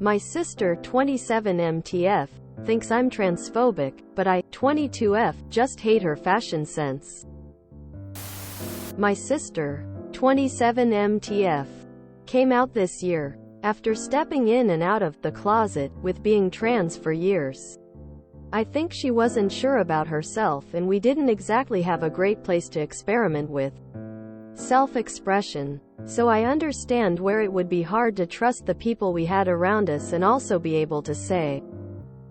My sister, 27 MTF, thinks I'm transphobic, but I, 22F, just hate her fashion sense. My sister, 27 MTF, came out this year, after stepping in and out of the closet with being trans for years. I think she wasn't sure about herself, and we didn't exactly have a great place to experiment with self-expression. So I understand where it would be hard to trust the people we had around us and also be able to say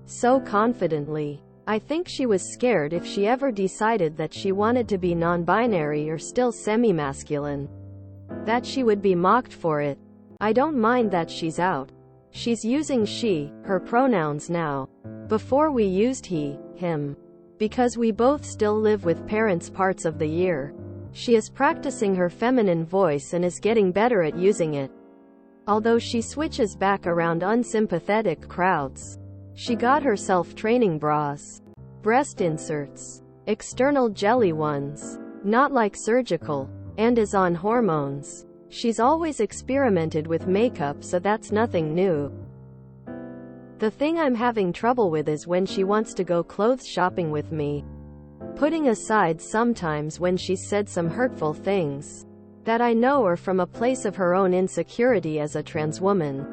so confidently. I think she was scared if she ever decided that she wanted to be non-binary or still semi-masculine, that she would be mocked for it. I don't mind that she's out. She's using she, her pronouns now. Before we used he, him. Because we both still live with parents parts of the year. She is practicing her feminine voice and is getting better at using it. Although she switches back around unsympathetic crowds. She got herself training bras. Breast inserts. External jelly ones. Not like surgical. And is on hormones. She's always experimented with makeup, so that's nothing new. The thing I'm having trouble with is when she wants to go clothes shopping with me. Putting aside sometimes when she's said some hurtful things that I know are from a place of her own insecurity as a trans woman.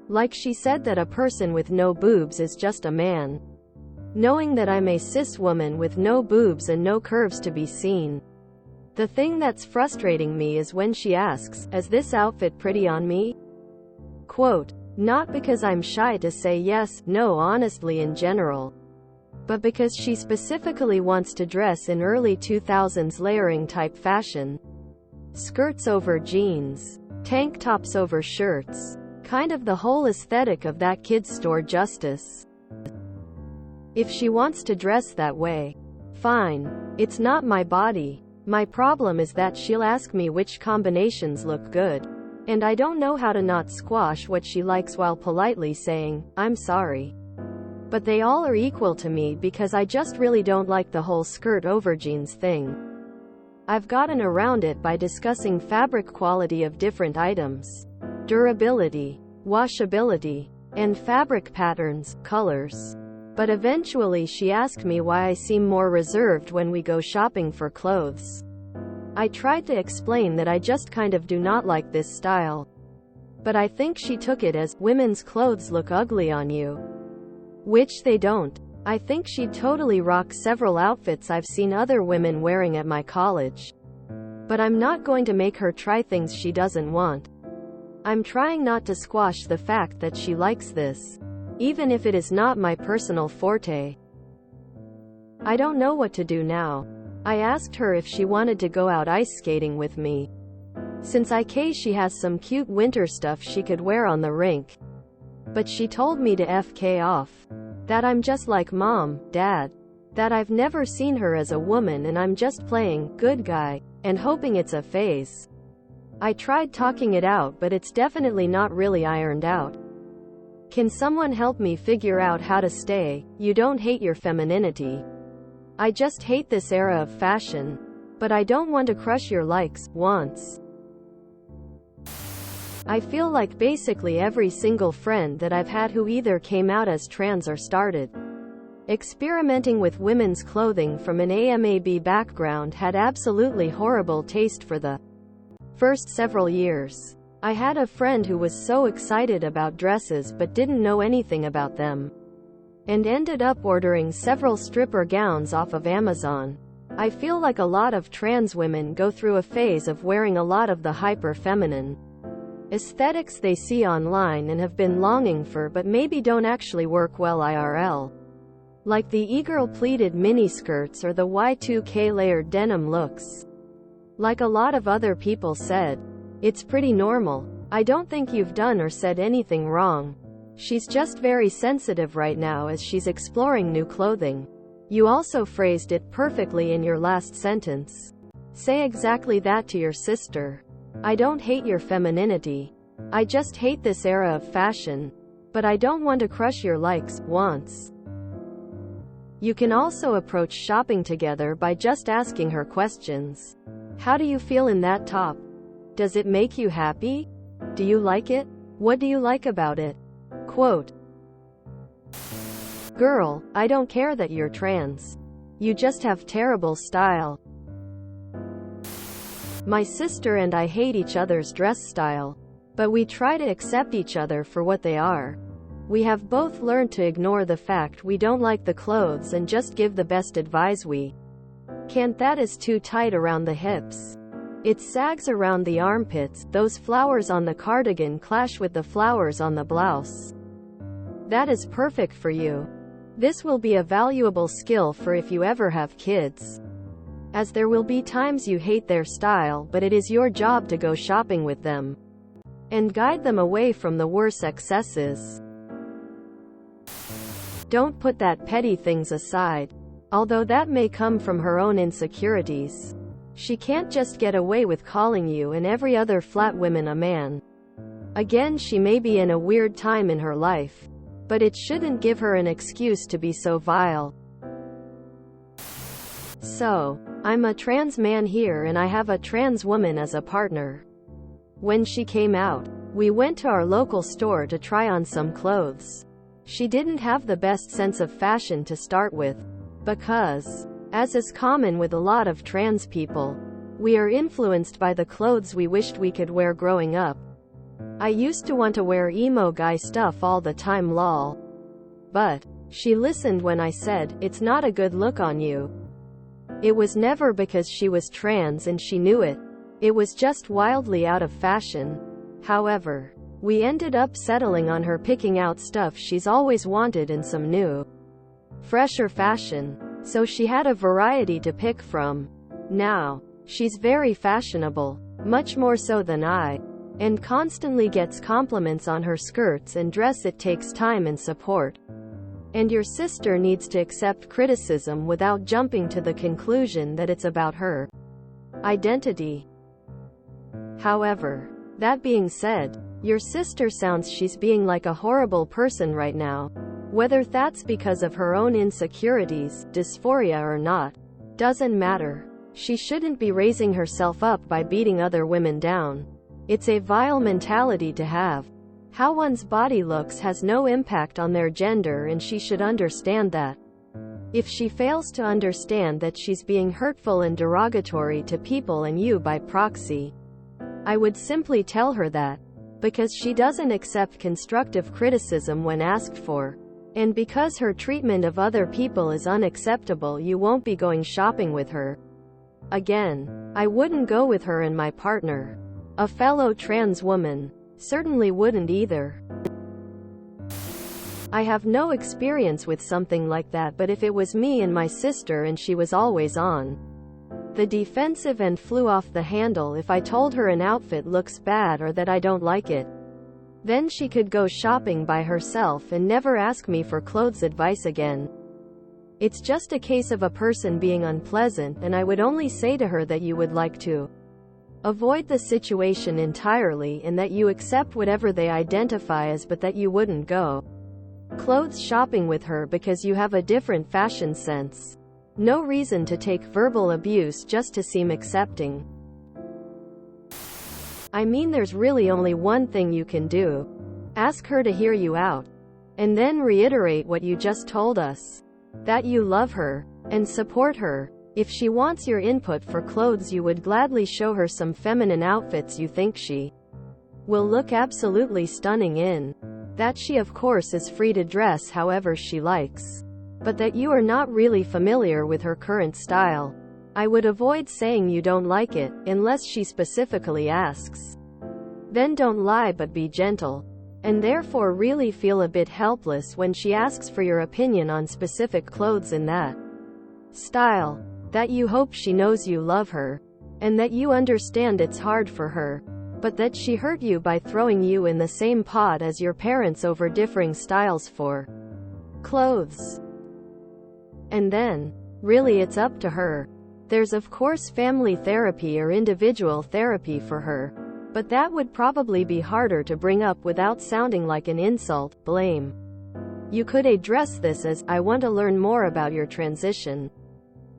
Like she said that a person with no boobs is just a man. Knowing that I'm a cis woman with no boobs and no curves to be seen. The thing that's frustrating me is when she asks, "Is this outfit pretty on me?" Quote, not because I'm shy to say yes, no honestly in general. But because she specifically wants to dress in early 2000s layering type fashion. Skirts over jeans. Tank tops over shirts. Kind of the whole aesthetic of that kid's store Justice. If she wants to dress that way, fine. It's not my body. My problem is that she'll ask me which combinations look good. And I don't know how to not squash what she likes while politely saying, "I'm sorry." But they all are equal to me because I just really don't like the whole skirt over jeans thing. I've gotten around it by discussing fabric quality of different items, durability, washability, and fabric patterns, colors. But eventually she asked me why I seem more reserved when we go shopping for clothes. I tried to explain that I just kind of do not like this style. But I think she took it as, women's clothes look ugly on you. Which they don't. I think she'd totally rock several outfits I've seen other women wearing at my college. But I'm not going to make her try things she doesn't want. I'm trying not to squash the fact that she likes this, even if it is not my personal forte. I don't know what to do now. I asked her if she wanted to go out ice skating with me. Since she has some cute winter stuff she could wear on the rink. But she told me to FK off. That I'm just like mom, dad. That I've never seen her as a woman and I'm just playing good guy and hoping it's a phase. I tried talking it out, but it's definitely not really ironed out. Can someone help me figure out how to stay, you don't hate your femininity? I just hate this era of fashion. But I don't want to crush your likes, wants. I feel like basically every single friend that I've had who either came out as trans or started experimenting with women's clothing from an AMAB background had absolutely horrible taste for the first several years. I had a friend who was so excited about dresses but didn't know anything about them. And ended up ordering several stripper gowns off of Amazon. I feel like a lot of trans women go through a phase of wearing a lot of the hyper-feminine aesthetics they see online and have been longing for but maybe don't actually work well IRL. Like the e-girl pleated miniskirts or the Y2K layered denim looks. Like a lot of other people said, it's pretty normal. I don't think you've done or said anything wrong. She's just very sensitive right now as she's exploring new clothing. You also phrased it perfectly in your last sentence. Say exactly that to your sister. I don't hate your femininity. I just hate this era of fashion. But I don't want to crush your likes, wants. You can also approach shopping together by just asking her questions. How do you feel in that top? Does it make you happy? Do you like it? What do you like about it? Quote, "Girl, I don't care that you're trans. You just have terrible style. My sister and I hate each other's dress style. But we try to accept each other for what they are. We have both learned to ignore the fact we don't like the clothes and just give the best advice we can't. That is too tight around the hips. It sags around the armpits. Those flowers on the cardigan clash with the flowers on the blouse. That is perfect for you. This will be a valuable skill for if you ever have kids. As there will be times you hate their style, but it is your job to go shopping with them and guide them away from the worst excesses. Don't put that petty things aside. Although that may come from her own insecurities. She can't just get away with calling you and every other flat woman a man. Again, she may be in a weird time in her life. But it shouldn't give her an excuse to be so vile. So, I'm a trans man here and I have a trans woman as a partner. When she came out, we went to our local store to try on some clothes. She didn't have the best sense of fashion to start with. Because, as is common with a lot of trans people, we are influenced by the clothes we wished we could wear growing up. I used to want to wear emo guy stuff all the time, lol. But she listened when I said, "It's not a good look on you." It was never because she was trans and she knew it. It was just wildly out of fashion. However, we ended up settling on her picking out stuff she's always wanted in some new, fresher fashion. So she had a variety to pick from. Now, she's very fashionable, much more so than I, and constantly gets compliments on her skirts and dress. It takes time and support. And your sister needs to accept criticism without jumping to the conclusion that it's about her identity. However, that being said, your sister sounds she's being like a horrible person right now. Whether that's because of her own insecurities, dysphoria or not, doesn't matter. She shouldn't be raising herself up by beating other women down. It's a vile mentality to have. How one's body looks has no impact on their gender, and she should understand that. If she fails to understand that she's being hurtful and derogatory to people and you by proxy, I would simply tell her that. Because she doesn't accept constructive criticism when asked for. And because her treatment of other people is unacceptable, you won't be going shopping with her again. I wouldn't go with her and my partner, a fellow trans woman, certainly wouldn't either. I have no experience with something like that, but if it was me and my sister and she was always on the defensive and flew off the handle if I told her an outfit looks bad or that I don't like it, then she could go shopping by herself and never ask me for clothes advice again. It's just a case of a person being unpleasant, and I would only say to her that you would like to avoid the situation entirely and that you accept whatever they identify as, but that you wouldn't go clothes shopping with her because you have a different fashion sense. No reason to take verbal abuse just to seem accepting. I mean, there's really only one thing you can do. Ask her to hear you out. And then reiterate what you just told us. That you love her and support her. If she wants your input for clothes, you would gladly show her some feminine outfits you think she will look absolutely stunning in. That she of course is free to dress however she likes. But that you are not really familiar with her current style. I would avoid saying you don't like it, unless she specifically asks. Then don't lie, but be gentle. And therefore really feel a bit helpless when she asks for your opinion on specific clothes in that style. That you hope she knows you love her. And that you understand it's hard for her. But that she hurt you by throwing you in the same pot as your parents over differing styles for clothes. And then, really it's up to her. There's of course family therapy or individual therapy for her. But that would probably be harder to bring up without sounding like an insult, blame. You could address this as, I want to learn more about your transition,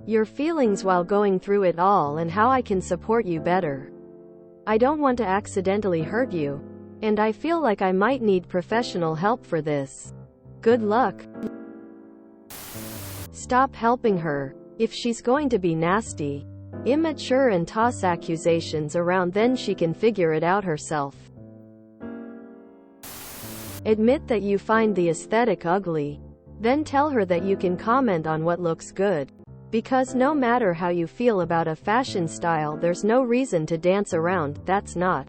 your feelings while going through it all, and how I can support you better. I don't want to accidentally hurt you. And I feel like I might need professional help for this. Good luck. Stop helping her. If she's going to be nasty, immature and toss accusations around, then she can figure it out herself. Admit that you find the aesthetic ugly. Then tell her that you can comment on what looks good. Because no matter how you feel about a fashion style, there's no reason to dance around, that's not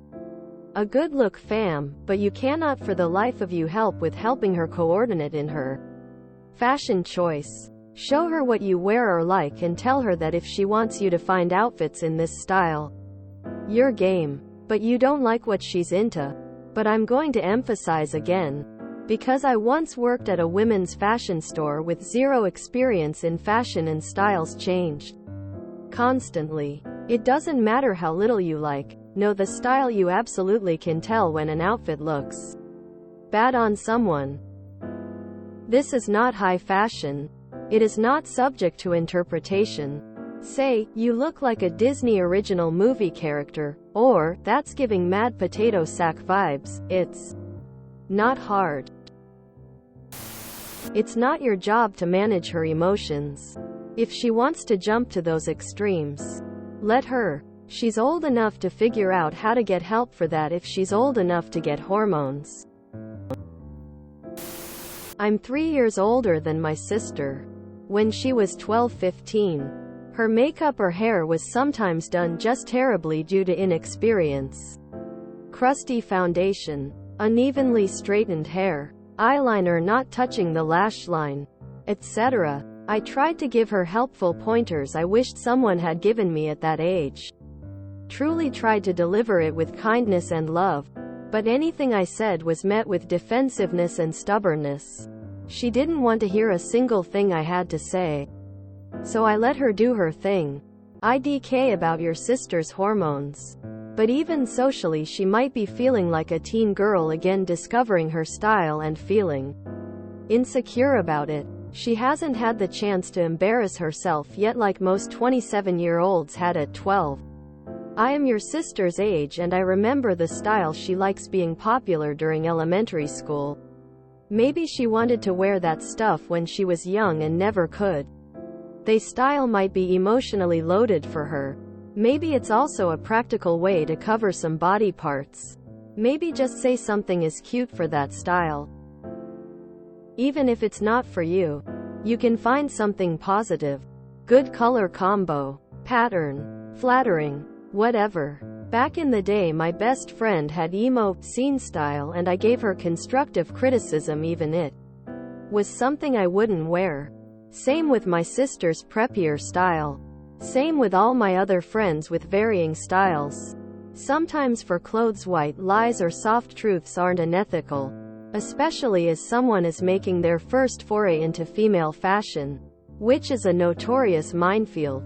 a good look, fam, but you cannot for the life of you help with helping her coordinate in her fashion choice. Show her what you wear or like and tell her that if she wants you to find outfits in this style, you're game. But you don't like what she's into. But I'm going to emphasize again, because I once worked at a women's fashion store with zero experience in fashion, and styles changed constantly. It doesn't matter how little you like, know the style. You absolutely can tell when an outfit looks bad on someone. This is not high fashion. It is not subject to interpretation. Say, you look like a Disney original movie character, or, that's giving mad potato sack vibes. It's not hard. It's not your job to manage her emotions. If she wants to jump to those extremes, let her. She's old enough to figure out how to get help for that if she's old enough to get hormones. I'm 3 years older than my sister. When she was 12-15, her makeup or hair was sometimes done just terribly due to inexperience. Crusty foundation, unevenly straightened hair, eyeliner not touching the lash line, etc. I tried to give her helpful pointers I wished someone had given me at that age. Truly tried to deliver it with kindness and love, but anything I said was met with defensiveness and stubbornness. She didn't want to hear a single thing I had to say. So I let her do her thing. IDK about your sister's hormones. But even socially, she might be feeling like a teen girl again, discovering her style and feeling insecure about it. She hasn't had the chance to embarrass herself yet, like most 27-year-olds had at 12. I am your sister's age, and I remember the style she likes being popular during elementary school. Maybe she wanted to wear that stuff when she was young and never could. The style might be emotionally loaded for her. Maybe it's also a practical way to cover some body parts. Maybe just say something is cute for that style. Even if it's not for you, you can find something positive. Good color combo, pattern, flattering, whatever. Back in the day, my best friend had emo scene style, and I gave her constructive criticism even it was something I wouldn't wear. Same with my sister's preppier style. Same with all my other friends with varying styles. Sometimes for clothes, white lies or soft truths aren't unethical, especially as someone is making their first foray into female fashion, which is a notorious minefield.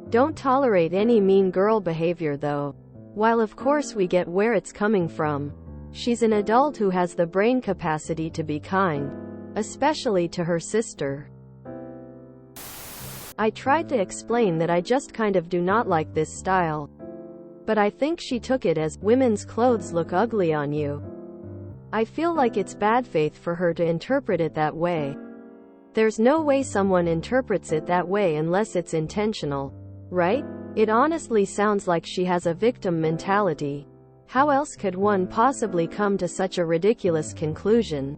Don't tolerate any mean girl behavior though. While of course we get where it's coming from, she's an adult who has the brain capacity to be kind, especially to her sister. I tried to explain that I just kind of do not like this style. But I think she took it as, women's clothes look ugly on you. I feel like it's bad faith for her to interpret it that way. There's no way someone interprets it that way unless it's intentional, right? It honestly sounds like she has a victim mentality. How else could one possibly come to such a ridiculous conclusion?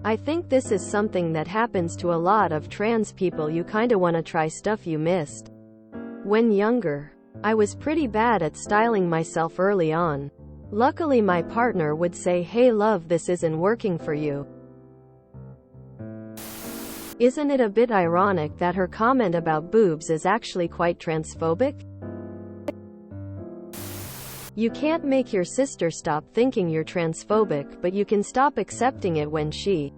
I think this is something that happens to a lot of trans people. You kinda wanna try stuff you missed when younger. I was pretty bad at styling myself early on. Luckily my partner would say, "Hey love, this isn't working for you." Isn't it a bit ironic that her comment about boobs is actually quite transphobic? You can't make your sister stop thinking you're transphobic, but you can stop accepting it when she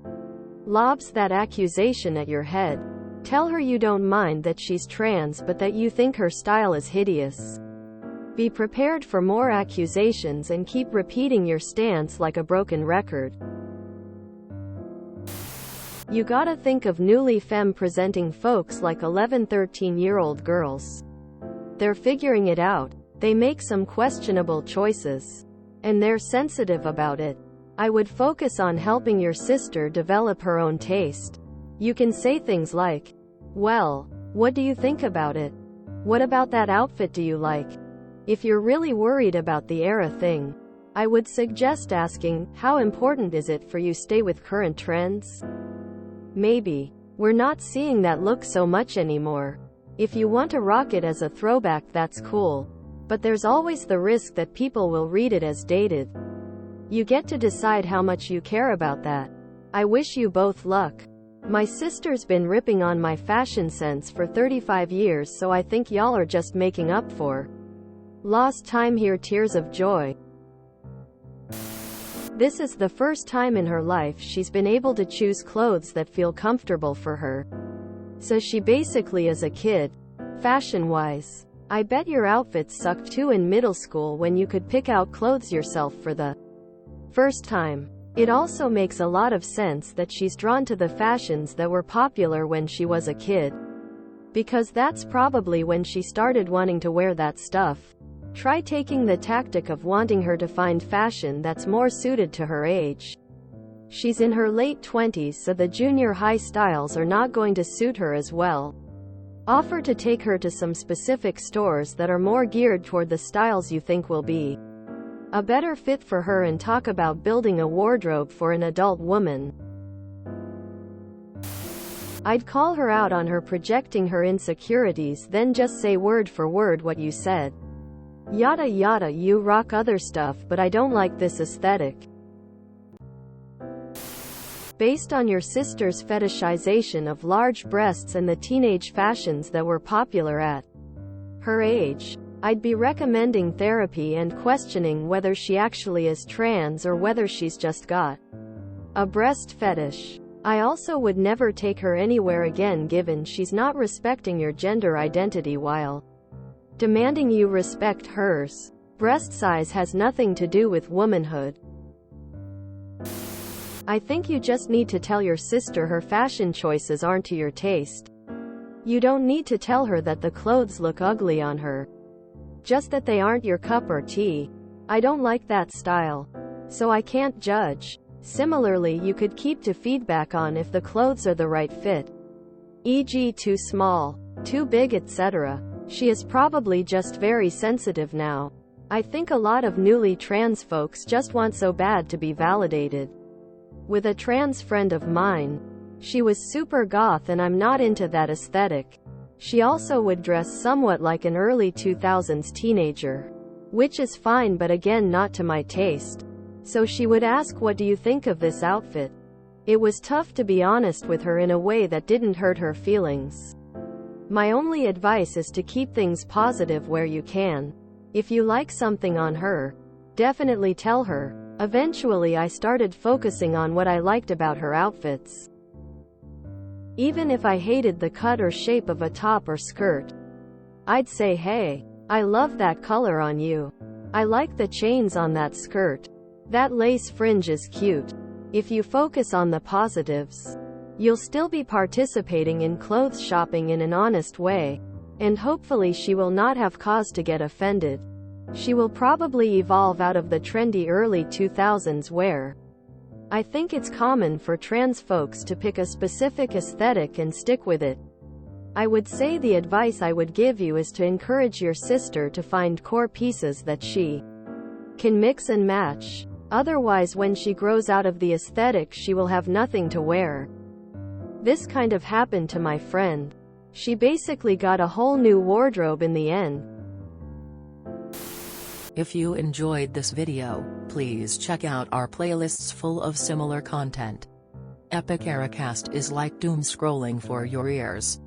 lobs that accusation at your head. Tell her you don't mind that she's trans, but that you think her style is hideous. Be prepared for more accusations and keep repeating your stance like a broken record. You gotta think of newly femme-presenting folks like 11-13-year-old girls. They're figuring it out. They make some questionable choices. and they're sensitive about it. I would focus on helping your sister develop her own taste. You can say things like, "Well, what do you think about it? What about that outfit do you like?" If you're really worried about the era thing, I would suggest asking, "How important is it for you stay with current trends?" Maybe, "We're not seeing that look so much anymore. If you want to rock it as a throwback, that's cool. But there's always the risk that people will read it as dated." You get to decide how much you care about that. I wish you both luck. My sister's been ripping on my fashion sense for 35 years, so I think y'all are just making up for lost time here. Tears of joy. This is the first time in her life she's been able to choose clothes that feel comfortable for her. So she basically is a kid, fashion-wise. I bet your outfits sucked too in middle school when you could pick out clothes yourself for the first time. It also makes a lot of sense that she's drawn to the fashions that were popular when she was a kid, because that's probably when she started wanting to wear that stuff. Try taking the tactic of wanting her to find fashion that's more suited to her age. She's in her late 20s, so the junior high styles are not going to suit her as well. Offer to take her to some specific stores that are more geared toward the styles you think will be a better fit for her, and talk about building a wardrobe for an adult woman. I'd call her out on her projecting her insecurities, then just say word for word what you said. Yada yada, you rock other stuff, but I don't like this aesthetic. Based on your sister's fetishization of large breasts and the teenage fashions that were popular at her age, I'd be recommending therapy and questioning whether she actually is trans or whether she's just got a breast fetish. I also would never take her anywhere again, given she's not respecting your gender identity while demanding you respect hers. Breast size has nothing to do with womanhood. I think you just need to tell your sister her fashion choices aren't to your taste. You don't need to tell her that the clothes look ugly on her. Just that they aren't your cup or tea. I don't like that style, so I can't judge. Similarly, you could keep to feedback on if the clothes are the right fit, e.g. too small, too big, etc. She is probably just very sensitive now. I think a lot of newly trans folks just want so bad to be validated. With a trans friend of mine, she was super goth, and I'm not into that aesthetic. She also would dress somewhat like an early 2000s teenager, which is fine, but again not to my taste. So she would ask, "What do you think of this outfit?" It was tough to be honest with her in a way that didn't hurt her feelings. My only advice is to keep things positive where you can. If you like something on her, definitely tell her. Eventually I started focusing on what I liked about her outfits. Even if I hated the cut or shape of a top or skirt, I'd say, "Hey, I love that color on you. I like the chains on that skirt. That lace fringe is cute." If you focus on the positives, you'll still be participating in clothes shopping in an honest way, and hopefully she will not have cause to get offended. She will probably evolve out of the trendy early 2000s wear. I think it's common for trans folks to pick a specific aesthetic and stick with it. I would say the advice I would give you is to encourage your sister to find core pieces that she can mix and match. Otherwise, when she grows out of the aesthetic, she will have nothing to wear. This kind of happened to my friend. She basically got a whole new wardrobe in the end. If you enjoyed this video, please check out our playlists full of similar content. Epic Eracast is like doom scrolling for your ears.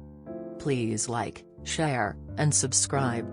Please like, share, and subscribe.